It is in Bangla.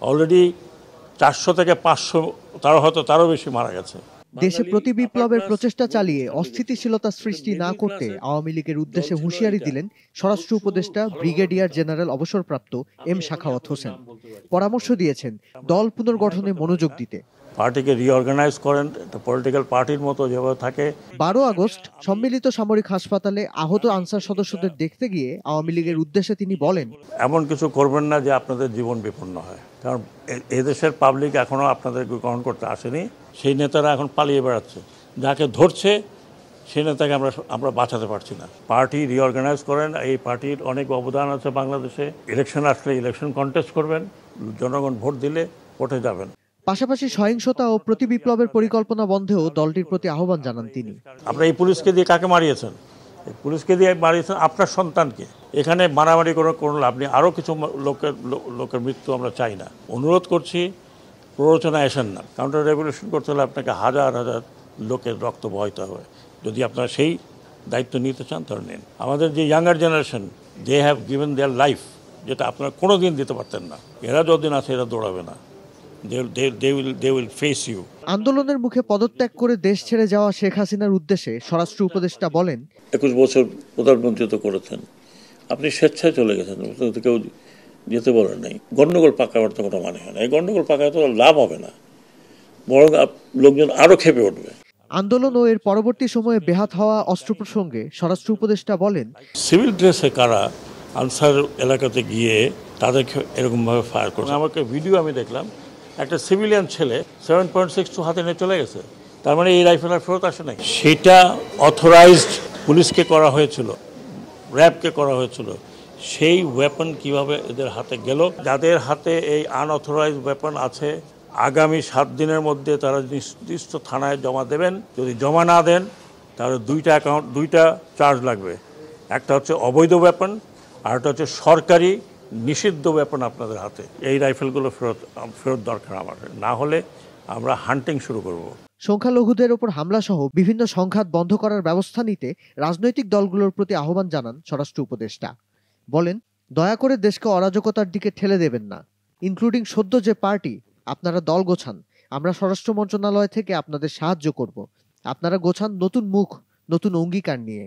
অলরেডি 400 থেকে 500, তারও বেশি মারা গেছে। দেশে প্রতি বিপ্লবের প্রচেষ্টা চালিয়ে অস্থিতিশীলতা সৃষ্টি না করতে আওয়ামী লীগের উদ্দেশ্যে হুঁশিয়ারি দিলেন স্বরাষ্ট্র উপদেষ্টা ব্রিগেডিয়ার জেনারেল অবসরপ্রাপ্ত এম সাখাওয়াত হোসেন। পরামর্শ দিয়েছেন দল পুনর্গঠনে মনোযোগ দিতে। পার্টিকে রিঅর্গানাইজ করেন, একটা পলিটিক্যাল পার্টির মতো যেভাবে থাকে। 12 আগস্ট সম্মিলিত সামরিক হাসপাতালে আহত আনসার সদস্যদের দেখতে গিয়ে আওয়ামী লীগের উদ্দেশ্যে তিনি বলেন, এমন কিছু করবেন না যে আপনাদের জীবন বিপন্ন হয়, কারণ এদেশের পাবলিক এখনো আপনাদেরকে গ্রহণ করতে আসেনি। সেই নেতারা এখন পালিয়ে বেড়াচ্ছে, যাকে ধরছে সেই নেতাকে আমরা বাঁচাতে পারছি না। পার্টি রিঅর্গানাইজ করেন, এই পার্টির অনেক অবদান আছে বাংলাদেশে। ইলেকশন আসলে ইলেকশন কন্টেস্ট করবেন, জনগণ ভোট দিলে ভোটে যাবেন। পাশাপাশি সহিংসতা ও প্রতি বিপ্লবের পরিকল্পনা বন্ধেও দলটির প্রতি আহ্বান জানান তিনি। আপনারা এই পুলিশকে দিয়ে কাকে মারিয়েছেন? এই পুলিশকে দিয়ে মারিয়েছেন আপনার সন্তানকে। এখানে মারামারি করে কোনো লাভ নেই। আরও কিছু লোকের মৃত্যু আমরা চাই না। অনুরোধ করছি, প্ররোচনায় আসেন না। কাউন্টার রেভলিউশন করতে হলে আপনাকে হাজার হাজার লোকের রক্ত বহাইতে হবে। যদি আপনারা সেই দায়িত্ব নিতে চান তাহলে নিন। আমাদের যে younger generation, they have given their life, যেটা আপনারা কোনো দিন দিতে পারতেন না। এরা যতদিন আছে এরা দৌড়াবে না। They will face you. আন্দোলনের মুখে পদত্যাগ করে দেশ ছেড়ে যাওয়া শেখ হাসিনার উদ্দেশ্যে স্বরাষ্ট্র উপদেষ্টা বলেন, 21 বছর প্রধানমন্ত্রী তো করেছেন, আপনি স্বেচ্ছায় চলে গেছেন, কেউ যেতে বলেন নাই। গন্ডগোল পাকাবার তো কোনো মানে হয় না। এই গন্ডগোল পাকায় তো লাভ হবে না, বরং লোকজন আরো ক্ষেপে উঠবে। আন্দোলন ও এর পরবর্তী সময়ে বেহাত হওয়া অস্ত্র প্রসঙ্গে স্বরাষ্ট্র উপদেষ্টা বলেন, সিভিল ড্রেসে কারা আনসার এলাকাতে গিয়ে তাদেরকে এরকমভাবে ফায়ার করছে। আমাকে ভিডিও আমি দেখলাম, একটা সিভিলিয়ান ছেলে 7.62 হাতে নিয়ে চলে গেছে। তার মানে এই রাইফেল আর ফেরত আসে নাই। সেটা অথরাইজড পুলিশকে করা হয়েছিল, র্যাবকে করা হয়েছিল। সেই ওয়েপন কিভাবে এদের হাতে গেল? যাদের হাতে এই আনঅথরাইজড ওয়েপন আছে, আগামী 7 দিনের মধ্যে তারা নির্দিষ্ট থানায় জমা দেবেন। যদি জমা না দেন তাহলে দুইটা চার্জ লাগবে। একটা হচ্ছে অবৈধ ওয়েপন, আর একটা হচ্ছে সরকারি নিষিদ্ধ ওয়েপন আপনাদের হাতে। এই রাইফেলগুলো ফেরত দরকার আমার, না হলে আমরা হান্টিং শুরু করব। সংখ্যালঘুদের ওপর হামলা সহ বিভিন্ন সংঘাত বন্ধ করার ব্যবস্থা নিতে রাজনৈতিক দলগুলোর প্রতি আহ্বান জানান স্বরাষ্ট্র উপদেষ্টা। বলেন, দয়া করে দেশকে অরাজকতার দিকে ঠেলে দেবেন না, ইনক্লুডিং সদ্য যে পার্টি। আপনারা দল গোছান, আমরা স্বরাষ্ট্র মন্ত্রণালয় থেকে আপনাদের সাহায্য করব। আপনারা গোছান নতুন মুখ, নতুন অঙ্গীকার নিয়ে।